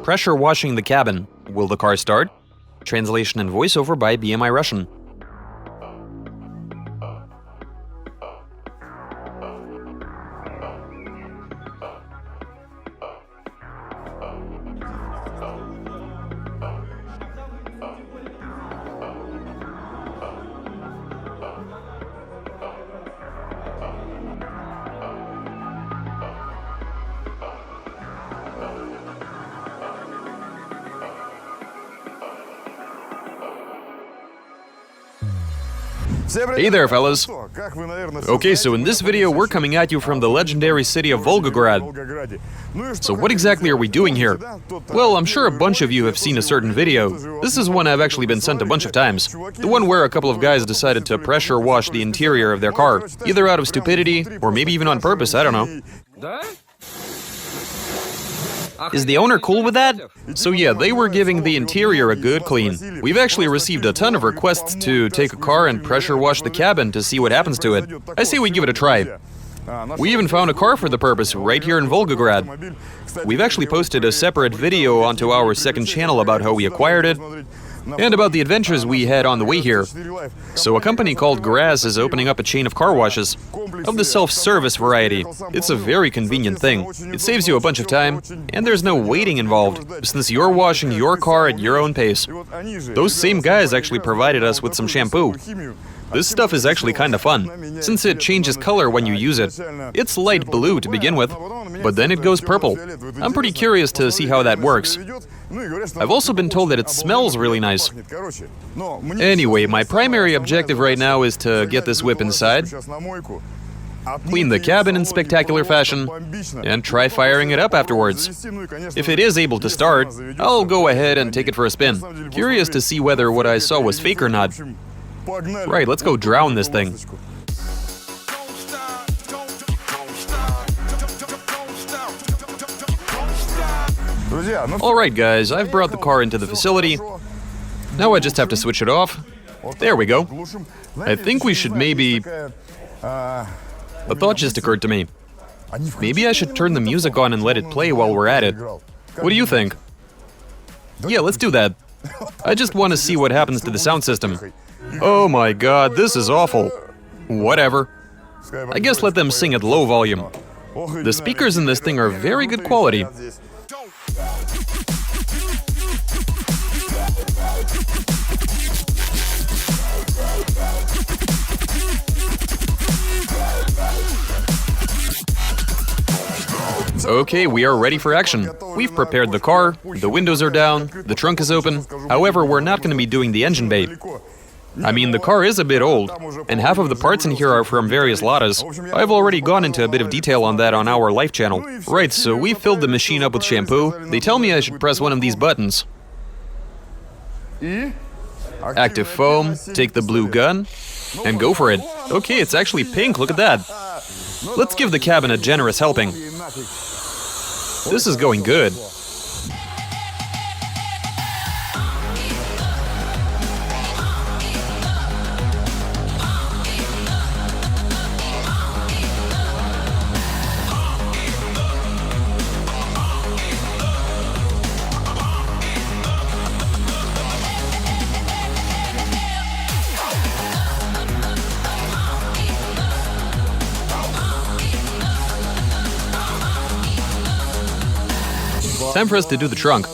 Pressure washing the cabin. Will the car start? Translation and voiceover by BMI Russian. Hey there, fellas. Okay, so in this video, we're coming at you from the legendary city of Volgograd. So what exactly are we doing here? Well, I'm sure a bunch of you have seen a certain video. This is one I've actually been sent a bunch of times. The one where a couple of guys decided to pressure wash the interior of their car, either out of stupidity, or maybe even on purpose, I don't know. Is the owner cool with that? So yeah, they were giving the interior a good clean. We've actually received a ton of requests to take a car and pressure wash the cabin to see what happens to it. I say we give it a try. We even found a car for the purpose right here in Volgograd. We've actually posted a separate video onto our second channel about how we acquired it and about the adventures we had on the way here. So a company called Graz is opening up a chain of car washes of the self-service variety. It's a very convenient thing. It saves you a bunch of time, and there's no waiting involved, since you're washing your car at your own pace. Those same guys actually provided us with some shampoo. This stuff is actually kind of fun, since it changes color when you use it. It's light blue to begin with, but then it goes purple. I'm pretty curious to see how that works. I've also been told that it smells really nice. Anyway, my primary objective right now is to get this whip inside, clean the cabin in spectacular fashion, and try firing it up afterwards. If it is able to start, I'll go ahead and take it for a spin. Curious to see whether what I saw was fake or not. Right, let's go drown this thing. Alright guys, I've brought the car into the facility. Now I just have to switch it off. There we go. I think we should maybe... A thought just occurred to me. Maybe I should turn the music on and let it play while we're at it. What do you think? Yeah, let's do that. I just want to see what happens to the sound system. Oh my god, this is awful. Whatever. I guess let them sing at low volume. The speakers in this thing are very good quality. Okay, we are ready for action. We've prepared the car, the windows are down, the trunk is open. However, we're not going to be doing the engine bay. I mean, the car is a bit old, and half of the parts in here are from various Ladas. I've already gone into a bit of detail on that on our live channel. Right, so we filled the machine up with shampoo. They tell me I should press one of these buttons. Active foam, take the blue gun, and go for it. Okay, it's actually pink, look at that. Let's give the cabin a generous helping. This is going good. Time for us to do the trunk.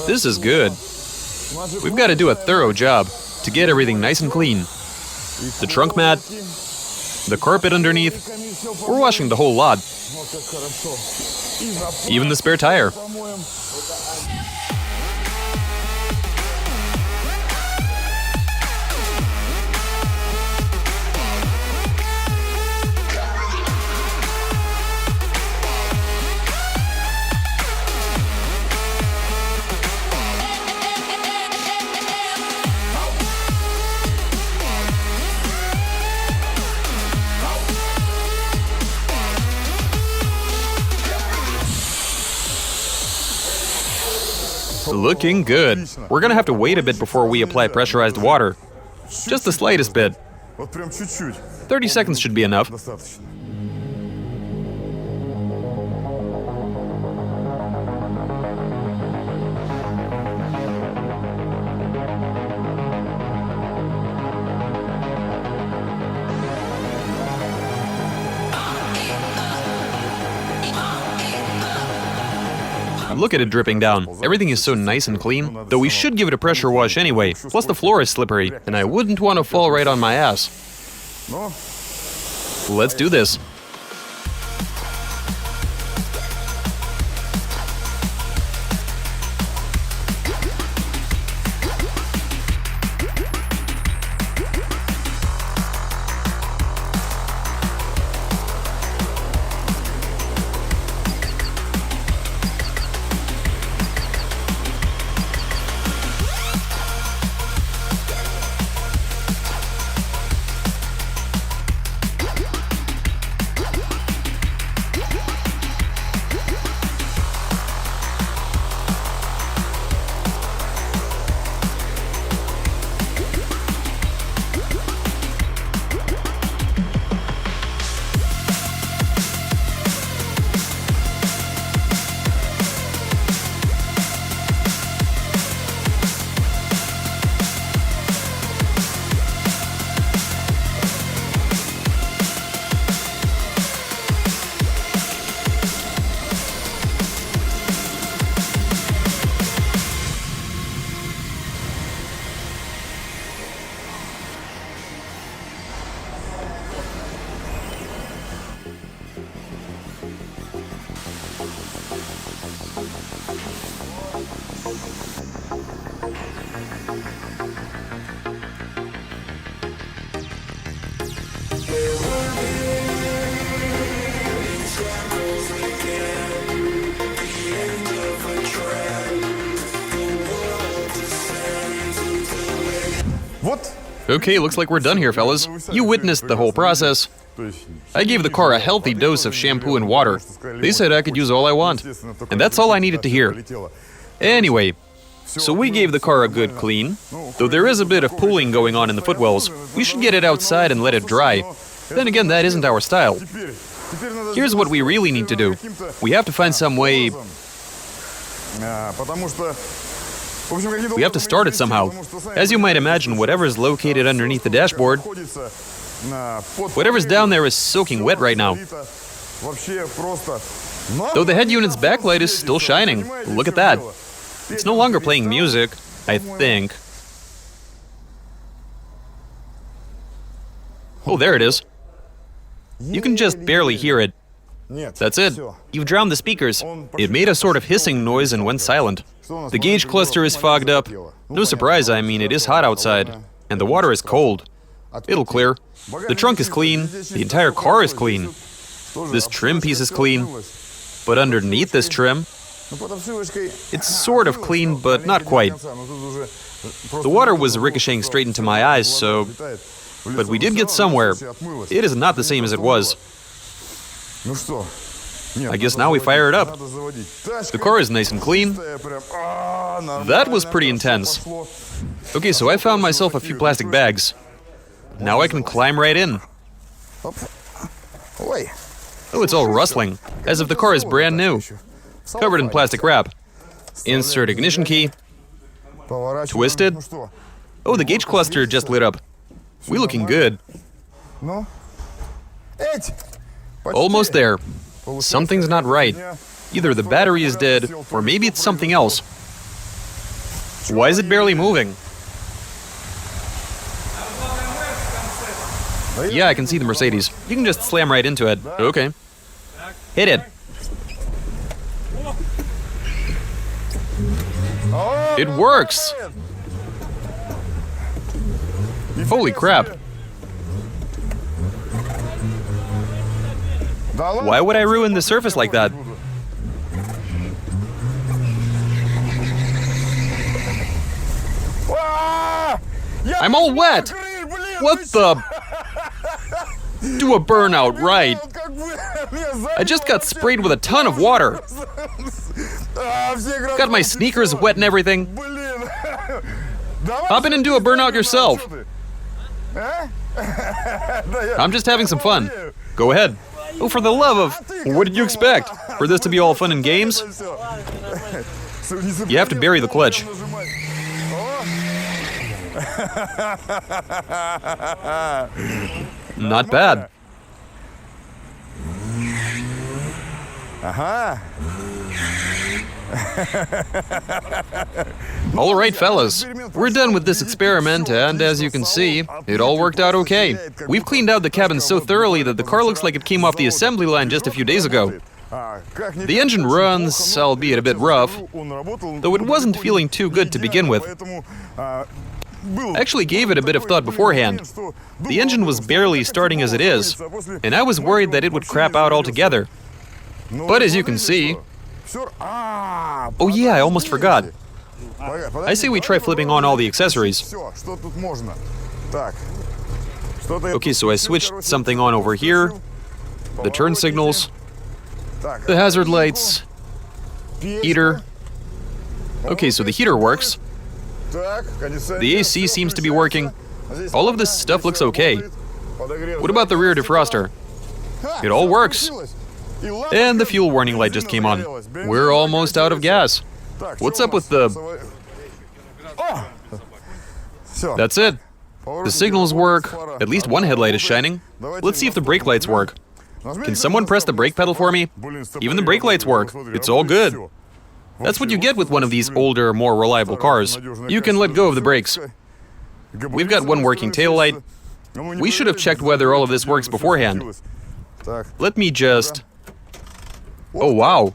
This is good. We've got to do a thorough job to get everything nice and clean. The trunk mat, the carpet underneath, we're washing the whole lot. Even the spare tire. Looking good. We're gonna have to wait a bit before we apply pressurized water. Just the slightest bit. 30 seconds should be enough. Look at it dripping down. Everything is so nice and clean. Though we should give it a pressure wash anyway. Plus the floor is slippery, and I wouldn't want to fall right on my ass. Let's do this. Okay, looks like we're done here, fellas. You witnessed the whole process. I gave the car a healthy dose of shampoo and water. They said I could use all I want. And that's all I needed to hear. Anyway, so we gave the car a good clean. Though there is a bit of pooling going on in the footwells, we should get it outside and let it dry. Then again, that isn't our style. Here's what we really need to do. We have to find some way... We have to start it somehow. As you might imagine, whatever's located underneath the dashboard, whatever's down there is soaking wet right now. Though the head unit's backlight is still shining. Look at that. It's no longer playing music, I think. Oh, there it is. You can just barely hear it. That's it. You've drowned the speakers. It made a sort of hissing noise and went silent. The gauge cluster is fogged up. No surprise, I mean, it is hot outside. And the water is cold. It'll clear. The trunk is clean. The entire car is clean. This trim piece is clean. But underneath this trim, it's sort of clean, but not quite. The water was ricocheting straight into my eyes, so... But we did get somewhere. It is not the same as it was. I guess now we fire it up. The car is nice and clean. That was pretty intense. Okay, so I found myself a few plastic bags. Now I can climb right in. Oh, it's all rustling, as if the car is brand new. Covered in plastic wrap. Insert ignition key. Twisted. Oh, the gauge cluster just lit up. We looking good. Almost there. Something's not right. Either the battery is dead, or maybe it's something else. Why is it barely moving? Yeah, I can see the Mercedes. You can just slam right into it. Okay. Hit it. It works! Holy crap. Why would I ruin the surface like that? I'm all wet! What the... Do a burnout, right? I just got sprayed with a ton of water. Got my sneakers wet and everything. Hop in and do a burnout yourself. I'm just having some fun. Go ahead. Oh, for the love of... What did you expect? For this to be all fun and games? You have to bury the clutch. Not bad. All right, fellas, we're done with this experiment, and as you can see, it all worked out okay. We've cleaned out the cabin so thoroughly that the car looks like it came off the assembly line just a few days ago. The engine runs, albeit a bit rough, though it wasn't feeling too good to begin with. I actually gave it a bit of thought beforehand. The engine was barely starting as it is, and I was worried that it would crap out altogether. But as you can see... Oh yeah, I almost forgot. I say we try flipping on all the accessories. Okay, so I switched something on over here. The turn signals, the hazard lights, heater. Okay, so the heater works. The AC seems to be working. All of this stuff looks okay. What about the rear defroster? It all works. And the fuel warning light just came on. We're almost out of gas. What's up with the... That's it. The signals work. At least one headlight is shining. Let's see if the brake lights work. Can someone press the brake pedal for me? Even the brake lights work. It's all good. That's what you get with one of these older, more reliable cars. You can let go of the brakes. We've got one working taillight. We should have checked whether all of this works beforehand. Let me just... Oh, wow.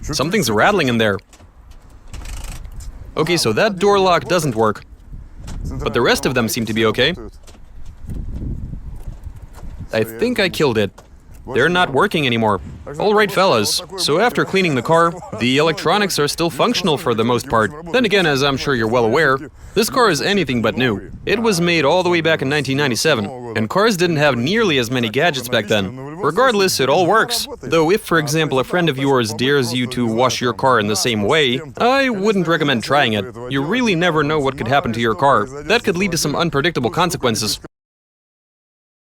Something's rattling in there. Okay, so that door lock doesn't work. But the rest of them seem to be okay. I think I killed it. They're not working anymore. All right, fellas. So after cleaning the car, the electronics are still functional for the most part. Then again, as I'm sure you're well aware, this car is anything but new. It was made all the way back in 1997, and cars didn't have nearly as many gadgets back then. Regardless, it all works. Though if, for example, a friend of yours dares you to wash your car in the same way, I wouldn't recommend trying it. You really never know what could happen to your car. That could lead to some unpredictable consequences.